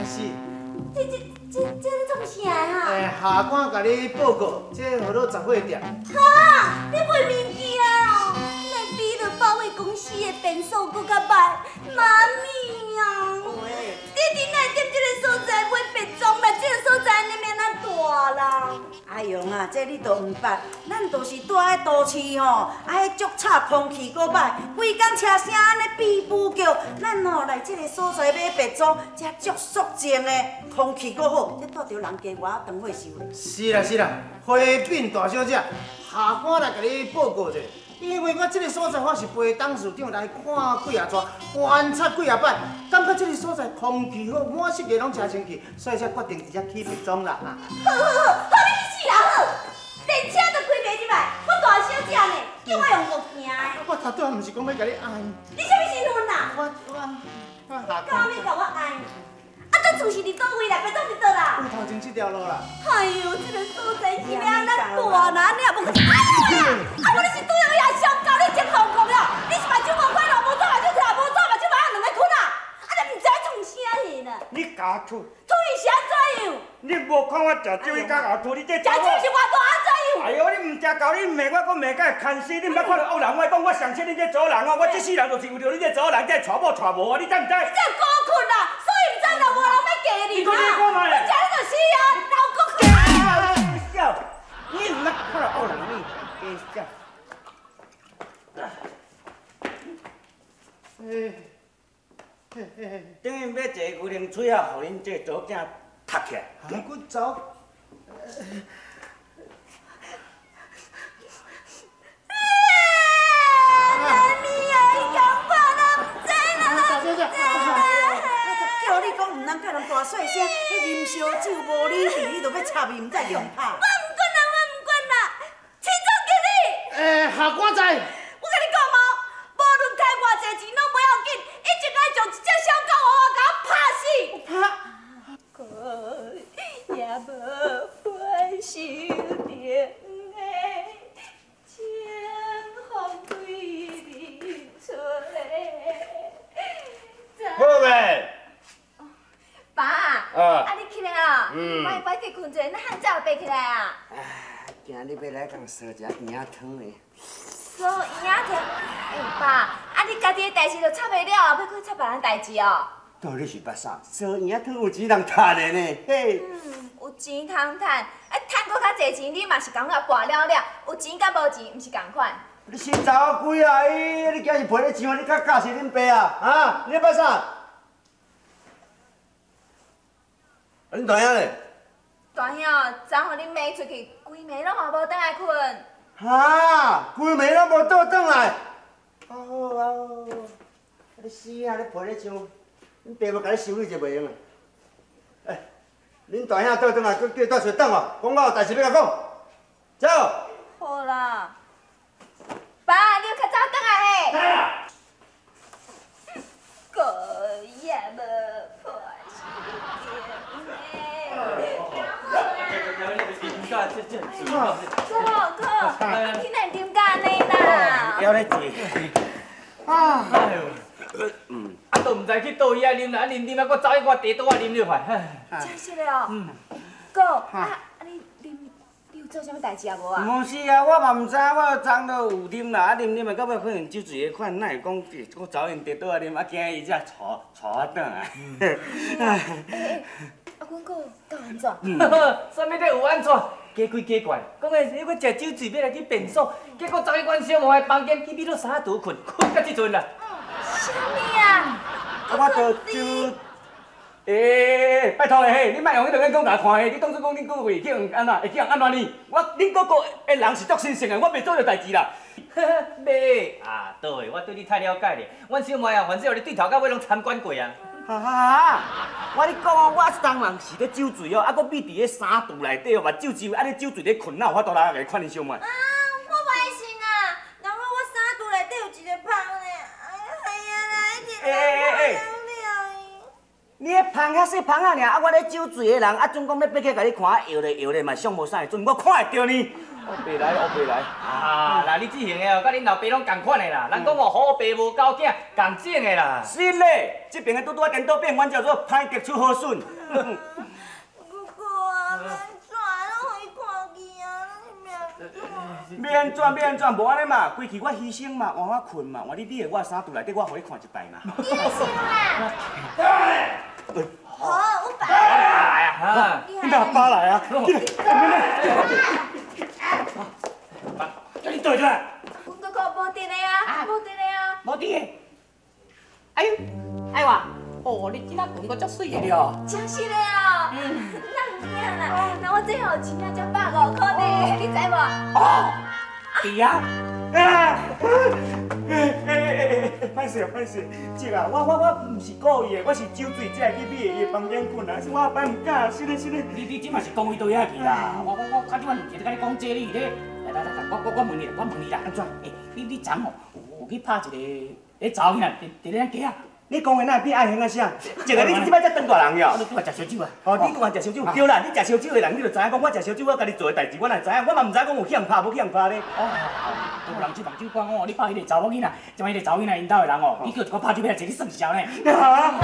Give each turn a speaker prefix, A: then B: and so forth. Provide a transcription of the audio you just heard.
A: 是。
B: 这是创啥啊？
A: 下官甲你报告，这号码杂货店。
B: 哈，你卖物件哦？咱比着保卫公司的变数搁较歹，妈咪啊！你伫哪踮这个所在买白种啦？这个所在你免那大啦。
C: 哎呦啊，这你都唔捌，咱都是住喺都市吼，迄足吵，空气搁歹，规工车声安尼比不叫。咱吼来这个所在买白种，这足肃静的，空气搁好，这住着人家偌长岁数咧。
A: 是啦，花饼大小姐，下官来甲你报告者。因为我这个所在我是陪董事长来看几啊撮，观察几啊摆，感觉这个所在空气好，满室个拢真清气，所以才决定直接起白种啦。
B: 好，你是人好，电车都开袂入来，我大小姐呢，叫我用物件的。
A: 我头拄也毋是讲要甲你爱，
B: 你什么身份啊？
A: 我下
B: 干
A: 官
B: 要甲我爱？啊，这厝是伫倒位啦？白种伫倒啦？
A: 有头前这条路啦。
B: 哎呦，这个所在是要安怎大啦？你也无去。哎呀！啊，我你是对我也相交，你真好讲了。你是目睭无看咯，无做目睭看，无做目睭眼两个困啊！啊，你唔知创啥嘢呢？
D: 你假吐，
B: 吐伊是安怎样？
D: 你无看我食酒，伊甲咬吐，你这
B: 食酒是偌大安怎样？
D: 哎呦，你唔食够，你骂我，我骂甲会看死，你毋捌看到恶人话讲我上车你这做人哦，我这世人就是为着你这做人，这娶某娶无啊，你知唔知？
B: 你这孤困啦，所以唔知啦，无人要嫁你
D: 你讲你看嘛
B: 你这你就是啊，老公。
D: 笑，你唔捌看到恶人你假笑。等于要一个牛奶嘴啊，互恁这祖囝读起来。
A: 我走。
C: 叫你讲唔通甲人大细声，迄啉烧酒无理智，你就要插伊，唔再用拍。
B: 我唔管啦，市长经理。
A: 下官知。
B: 我跟你讲哦，无论开偌济钱拢不要紧，一定爱将一只小狗娃娃甲我拍死。可也无还手顶的清风对你吹。
D: 好未？
B: 爸，啊你起来啊！快去困者，那汉早爬起来啊！
D: 今日要来讲烧一只圆仔汤的。
B: 所以啊，听，爸，啊你家己的代志都插袂了，要去插别人代志哦。
D: 到底是捌啥？烧圆仔汤有钱人趁的呢，嘿。
B: 有钱通趁，趁搁较济钱，你嘛是讲啊跋了了。有钱甲无钱，毋是共款。
D: 你是查某鬼啊！你今日陪你上，你较教是恁爸啊？啊，你捌啥？恁大兄咧？
B: 大兄，昨互恁妈出去，规暝拢也无倒来困。
D: 哈，规暝拢无倒转来。你死啊！你陪你上，恁爸要甲你收你就袂用啊！恁大兄倒转来，佮叫倒出等我，讲我有代志要甲讲。走。
B: 好啦，爸，你有较早倒来嘿。
D: 啊！
B: 个也无破哥，你哪啉甲安尼啦？
D: 要咧坐。
E: 哎呦，都唔知去倒位啊啉啦，啉啊，搁走去我地倒啊啉了快。
B: 真是的哦。哥，你有做啥物代志啊无啊？
D: 毋是啊，我嘛毋知，我昨都有啉啦，啉到尾可能酒醉的款，哪会讲我走因地倒啊啉，啊惊伊才带我转来。
B: 啊，阮哥到安怎？
E: 啥物咧有安怎？假鬼假怪，讲个你要食酒醉要来去便所，结果走去阮小妹的房间去秘鲁沙赌困到即阵啦。
B: 啥物啊？
D: 我倒酒。拜托的嘿，你莫用迄两眼讲甲看的，你当作讲恁哥会去安怎会去安怎呢？恁哥哥的人是足神圣的，我袂做着代志啦。
E: 妹啊，对，我对你太了解了。阮小妹啊，凡是有你对头到尾拢参观过啊。
D: 我你讲哦，我当人是咧酒醉哦，啊，搁秘伫咧衫肚内底哦，嘛酒醉，啊，咧酒醉咧困，哪有法度来看恁小妹？
B: 啊，我歹信啊！然后我衫肚内底有一个芳呢，哎呀啦，一直
D: 你迄芳较细芳仔尔，啊，我咧酒醉的人，啊，总讲要爬起甲你看，摇咧嘛，上无啥会准，我看会着呢。白来，黑白来。
E: 啊，那你这型的哦，甲恁老爸拢同款的啦。人讲哦，好爸无教囝，共种的啦。
D: 是嘞，这边的拄拄颠倒变弯叫做歹结出好笋。
B: 哥哥啊，免转，我互伊看见啊，
D: 免转，无安尼嘛，规气我牺牲嘛，换我困嘛，换你的我衫肚内底我互你看一摆嘛。
B: 你也行啦。好，我爸。
E: 来啊！哈，
D: 你哪爸来啊？叫你对出来。
B: 哥哥无得的啊，无得的啊。
F: 无滴的。哎呦，哎哇，哦，你今仔裙阁足水的了。
B: 真是的哦。那唔惊啦，那我最后钱啊才150块呢，你知无？
F: 哦，是啊。
D: 歹势，姐啊，我唔是故意的，我是酒醉才去买伊房间困啊，是我摆唔敢，是嘞。
F: 你即嘛是讲伊对遐去啦？我看即摆唔是甲你讲这哩咧。来，我问你啦，安怎？你昨哦，有去拍一个咧查某囡仔，伫咧咱家啊？
D: 你讲的那比爱兴啊啥？一个你即摆才当大人了。
F: 我拄来食烧酒啊。
D: 哦，你讲食烧酒，对啦，你食烧酒的人，你就知影讲我食烧酒，我家己做的代志，我哪会知影？我嘛唔知讲有去人拍，无去人拍咧。
F: 有人去房酒馆哦，你拍迄个查某囡仔，即摆迄个查某囡仔因兜的人哦，你叫一个拍酒要来坐你算潲呢。
D: 啊！